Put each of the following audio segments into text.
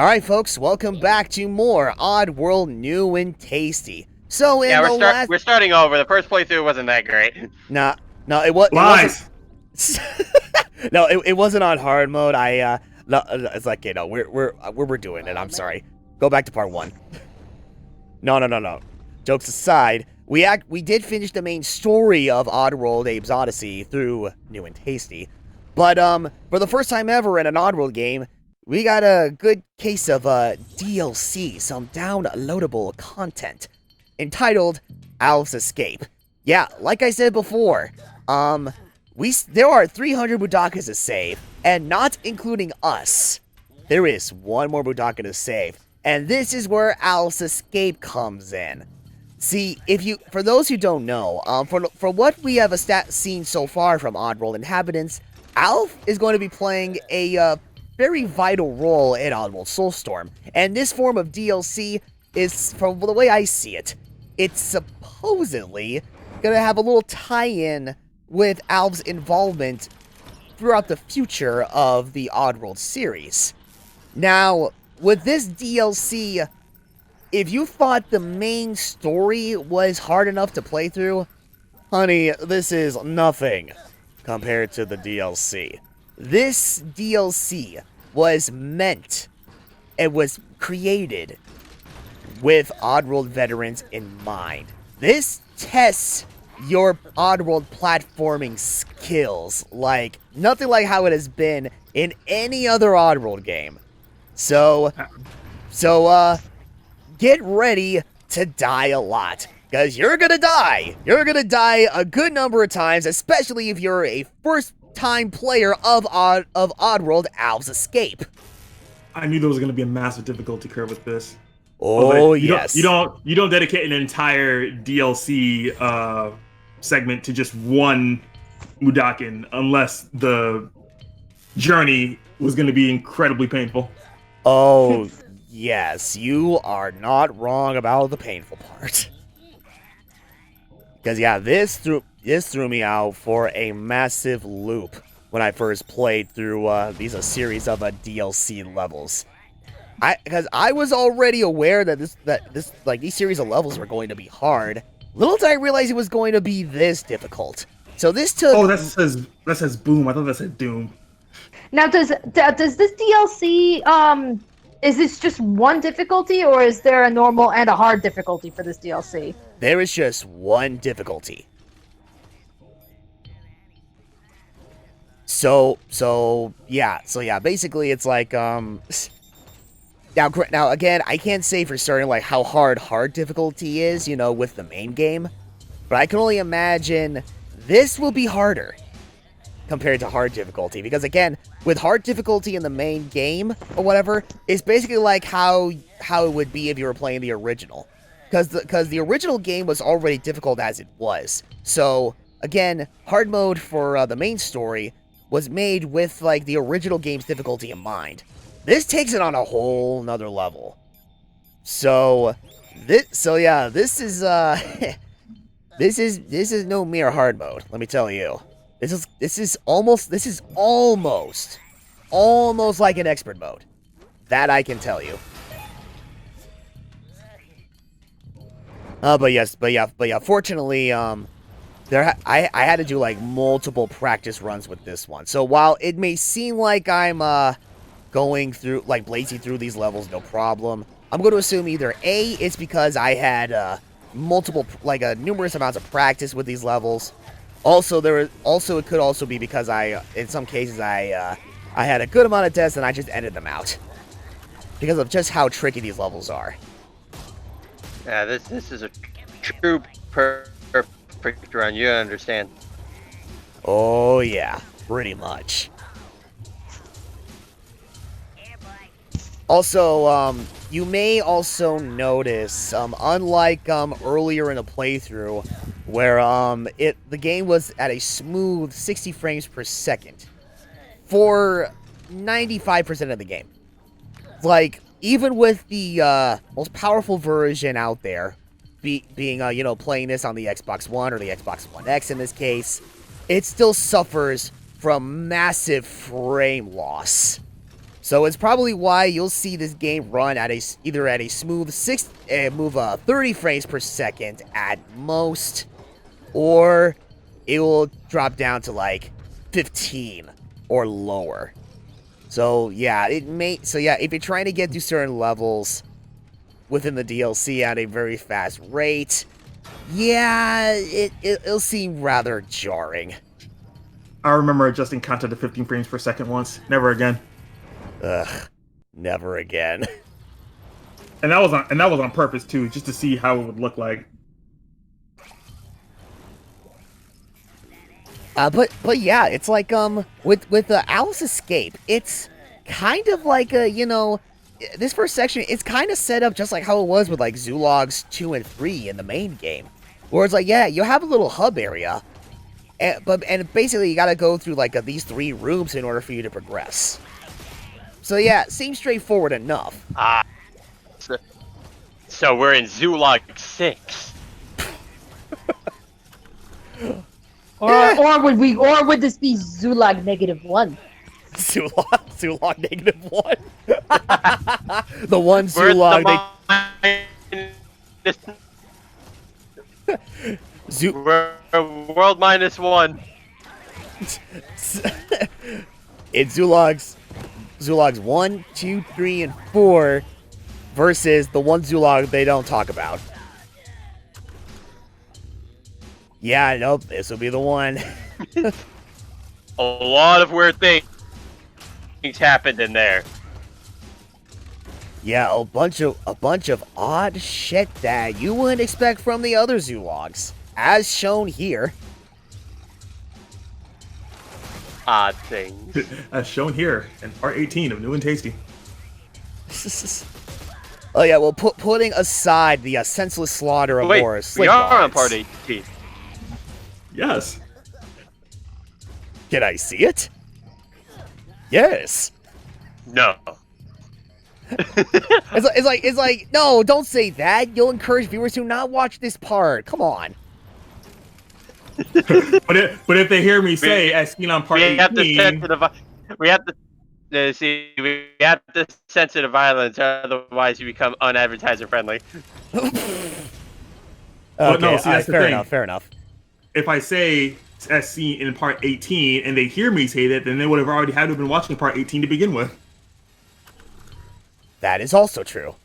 Alright folks, welcome back to more Oddworld New and Tasty. So in we're starting over. The first playthrough wasn't that great. No, it wasn't. No, it wasn't on hard mode. No, it's like, you know, we're doing it. I'm sorry. Go back to part 1. No. Jokes aside, we did finish the main story of Oddworld Abe's Oddysee through New and Tasty. But for the first time ever in an Oddworld game, we got a good case of DLC, some downloadable content, entitled Alf's Escape. Yeah, like I said before, there are 300 mudokas to save, and not including us. There is one more mudokon to save, and this is where Alf's Escape comes in. See, for those who don't know, for what we have seen so far from Oddworld inhabitants, Alf is going to be playing a very vital role in Oddworld Soulstorm, and this form of DLC is, from the way I see it, it's supposedly gonna have a little tie-in with Alf's involvement throughout the future of the Oddworld series. Now, with this DLC, if you thought the main story was hard enough to play through, honey, this is nothing compared to the DLC. This DLC was created with Oddworld veterans in mind. This tests your Oddworld platforming skills like nothing like how it has been in any other Oddworld game. So get ready to die a lot, because you're gonna die. You're gonna die a good number of times, especially if you're a first-time player of Oddworld Alf's Escape. I knew there was gonna be a massive difficulty curve with this. Oh, yes. You don't dedicate an entire DLC segment to just one mudokon unless the journey was going to be incredibly painful. Oh, yes, you are not wrong about the painful part. Because yeah, this threw me out for a massive loop when I first played through these series of DLC levels. Because I was already aware that these series of levels were going to be hard. Little did I realize it was going to be this difficult. So this took. Oh, that says boom. I thought that said doom. Now, does this DLC is this just one difficulty, or is there a normal and a hard difficulty for this DLC? There is just one difficulty. So yeah. Basically, it's like Now again, I can't say for certain like how hard difficulty is, you know, with the main game, but I can only imagine this will be harder compared to hard difficulty, because again, with hard difficulty in the main game or whatever, it's basically like how it would be if you were playing the original, because the original game was already difficult as it was. So again, hard mode for the main story was made with like the original game's difficulty in mind. This takes it on a whole nother level. So yeah, this is this is no mere hard mode, let me tell you. This is almost like an expert mode. That I can tell you. But yeah, fortunately, I had to do like multiple practice runs with this one. So while it may seem like I'm going through, like, blazing through these levels, no problem, I'm going to assume either A, it's because I had numerous amounts of practice with these levels. Also, it could also be because in some cases, I had a good amount of tests and I just ended them out because of just how tricky these levels are. Yeah, this is a true perfect run. You understand? Oh yeah, pretty much. Also, you may also notice, unlike earlier in the playthrough, where the game was at a smooth 60 frames per second for 95% of the game. Like, even with the most powerful version out there, being playing this on the Xbox One or the Xbox One X in this case, it still suffers from massive frame loss. So it's probably why you'll see this game run at either at a smooth 30 frames per second at most, or it will drop down to like 15 or lower. So yeah, if you're trying to get to certain levels within the DLC at a very fast rate, yeah, it'll seem rather jarring. I remember adjusting content to 15 frames per second once. Never again. Ugh, never again. And that was on purpose too, just to see how it would look like. But yeah, it's like with Alice Escape, it's kind of like this first section. It's kind of set up just like how it was with like Zoologs 2 and 3 in the main game, where it's like, yeah, you have a little hub area, and basically you got to go through like these 3 rooms in order for you to progress. So yeah, seems straightforward enough. So we're in Zoolog 6. Or would this be Zulog -1? Zoolog -1. The one Zoolog We're world -1. It's Zoologs 1, 2, 3, and 4 versus the one Zoolog they don't talk about. Yeah, nope, this will be the one. A lot of weird things happened in there. Yeah, a bunch of odd shit that you wouldn't expect from the other Zoologs, as shown here. Odd things. As shown here in part 18 of New and Tasty. Oh yeah, well, putting aside the senseless slaughter of more we are on part 18. Yes. Can I see it? Yes. No. It's like, no, don't say that. You'll encourage viewers to not watch this part. Come on. but if they hear me say, as seen on part 18, we have to censor the violence, otherwise you become unadvertiser friendly. Okay, no, see, that's the thing. Fair enough. If I say as seen in part 18 and they hear me say that, then they would have already had to have been watching part 18 to begin with. That is also true.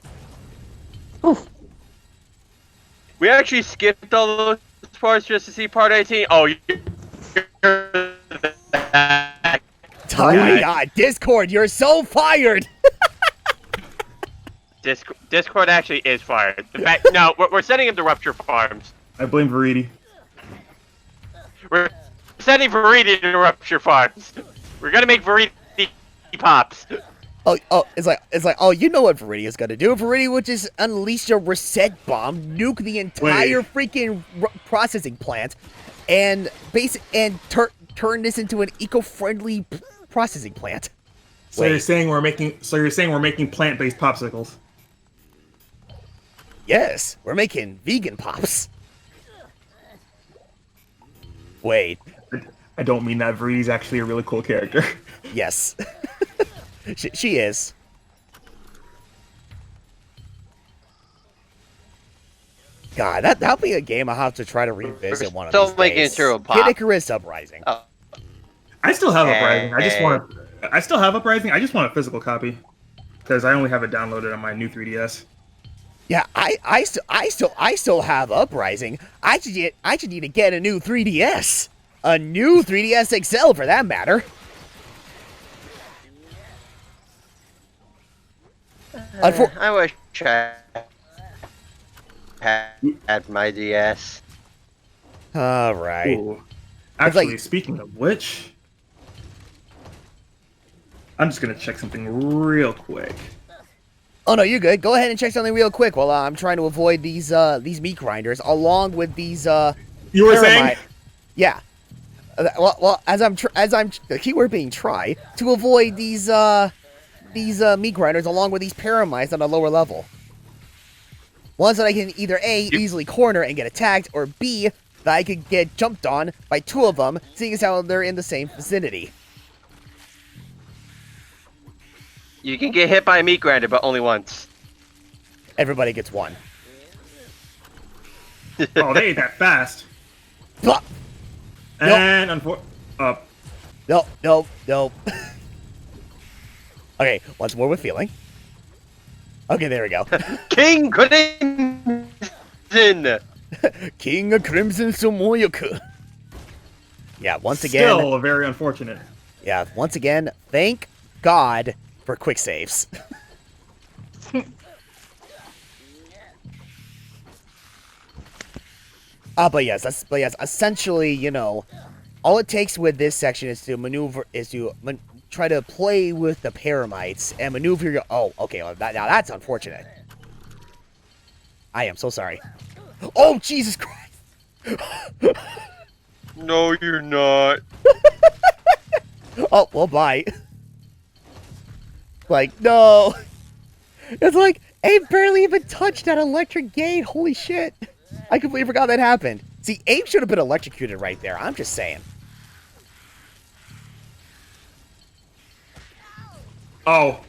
Oof. We actually skipped all those parts just to see part 18. Oh, you're Oh my god, Discord, you're so fired! Discord actually is fired. In fact, no, we're sending him to Rupture Farms. I blame Veriti. We're sending Veriti to Rupture Farms. We're gonna make Veriti pops. Oh, it's like, oh, you know what Veriti is gonna do? Veriti would just unleash a reset bomb, nuke the entire freaking processing plant, and turn this into an eco-friendly processing plant. So you're saying we're making plant-based popsicles? Yes, we're making vegan pops. Wait. I don't mean that. Veriti's actually a really cool character. Yes. she is. God, that'll be a game I'll have to try to revisit one of these days. Still making it through a pop. Kid Icarus Uprising. Oh. I still have Uprising. I still have Uprising. I just want a physical copy because I only have it downloaded on my new 3DS. Yeah, I still have Uprising. I should need to get a new 3DS. A new 3DS XL for that matter. I wish I had my DS. All right. Ooh. Actually, speaking of which, I'm just gonna check something real quick. Oh no, you're good. Go ahead and check something real quick while I'm trying to avoid these meat grinders, along with these You were saying? Yeah. Well, as I'm the keyword being try to avoid these meat grinders, along with these paramites on a lower level. Ones that I can either A, easily corner and get attacked, or B, that I could get jumped on by 2 of them, seeing as how they're in the same vicinity. You can get hit by a meat grinder, but only once. Everybody gets one. Oh, they ain't that fast. Blah. And Nope. Okay, once more with feeling. Okay, there we go. King Crimson! King of Crimson Sumoyoku. Yeah, once again. Still very unfortunate. Yeah, once again, thank God for quick saves. But yes, essentially, you know, all it takes with this section is to try to play with the paramites and maneuver your. Oh, okay, well, now that's unfortunate. I am so sorry. Oh, Jesus Christ! No, you're not. Oh, well, bye. Like, no. It's like, Abe barely even touched that electric gate. Holy shit. I completely forgot that happened. See, Abe should have been electrocuted right there. I'm just saying. Oh.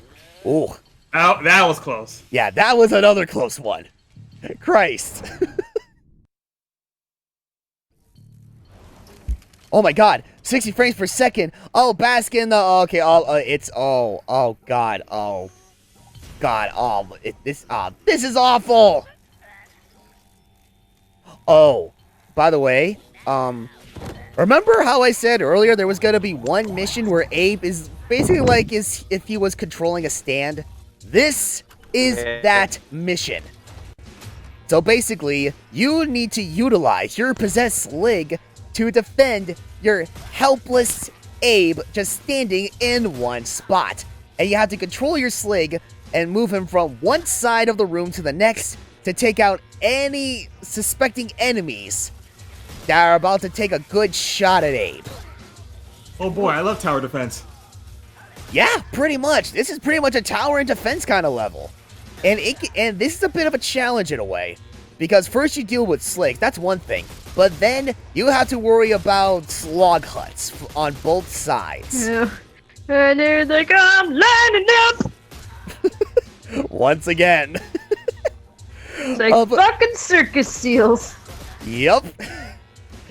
Ooh. Oh, that was close. Yeah, that was another close one. Christ. Oh my god. 60 frames per second. Oh, bask in the... Okay, oh, god. Oh. God, this is awful! Oh, by the way, remember how I said earlier there was gonna be one mission where Abe is basically like if he was controlling a stand? This is that mission. So basically, you need to utilize your possessed Slig to defend your helpless Abe just standing in one spot. And you have to control your Slig and move him from one side of the room to the next to take out any suspecting enemies that are about to take a good shot at Abe. Oh boy, I love tower defense. Yeah, pretty much. This is pretty much a tower and defense kind of level. And this is a bit of a challenge in a way. Because first you deal with Sligs, that's one thing. But then you have to worry about slog huts on both sides. Yeah. And here they come, lining up! Once again. It's like fucking circus seals. Yep.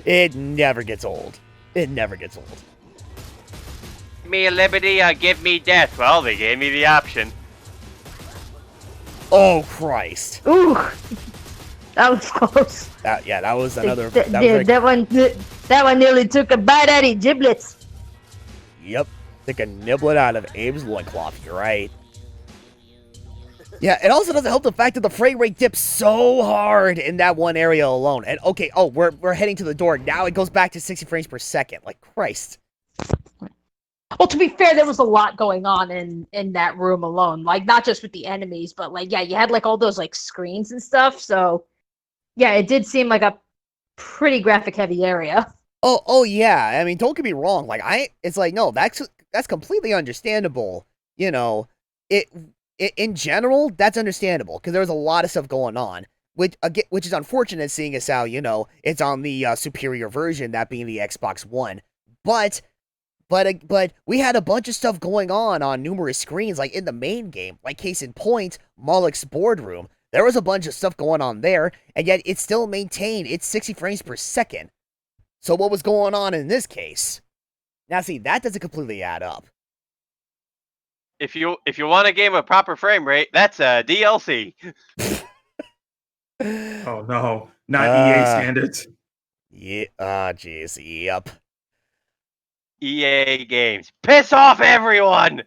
It never gets old. It never gets old. Give me liberty or give me death. Well, they gave me the option. Oh, Christ. Ooh. That was close. That was another... That one nearly took a bite out of giblets. Yep. Took a niblet out of Abe's loincloth. You're right. Yeah, it also doesn't help the fact that the frame rate dips so hard in that one area alone. And okay, oh, we're heading to the door. Now it goes back to 60 frames per second. Like, Christ. Well, to be fair, there was a lot going on in that room alone. Like, not just with the enemies, but, like, yeah, you had, like, all those, like, screens and stuff. So, yeah, it did seem like a pretty graphic-heavy area. Oh, yeah. I mean, don't get me wrong. Like, it's like, no, that's completely understandable. You know, in general, that's understandable, because there was a lot of stuff going on, which is unfortunate, seeing as how, you know, it's on the superior version, that being the Xbox One. But we had a bunch of stuff going on numerous screens, like in the main game, like case in point, Moloch's boardroom. There was a bunch of stuff going on there, and yet it still maintained its 60 frames per second. So what was going on in this case? Now see, that doesn't completely add up. If you want a game with proper frame rate, that's a DLC. Oh no, not EA standards. Yeah, jeez, yep. EA games. Piss off everyone!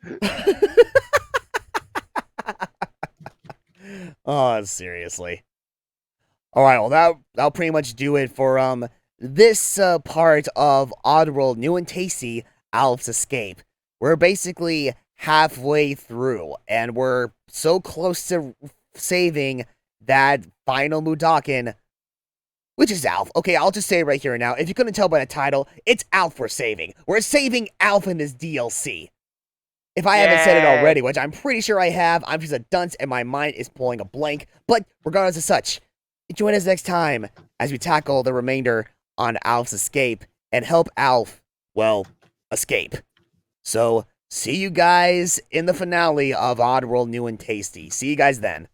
Oh, seriously. Alright, well that'll pretty much do it for this part of Oddworld New and Tasty Alf's Escape. We're basically halfway through, and we're so close to saving that final mudokon, which is Alf. Okay, I'll just say it right here and now. If you couldn't tell by the title, it's Alf we're saving. We're saving Alf in this DLC. If I haven't said it already, which I'm pretty sure I have, I'm just a dunce and my mind is pulling a blank. But regardless of such, join us next time as we tackle the remainder on Alf's Escape and help Alf, well, escape. So, see you guys in the finale of Oddworld New and Tasty. See you guys then.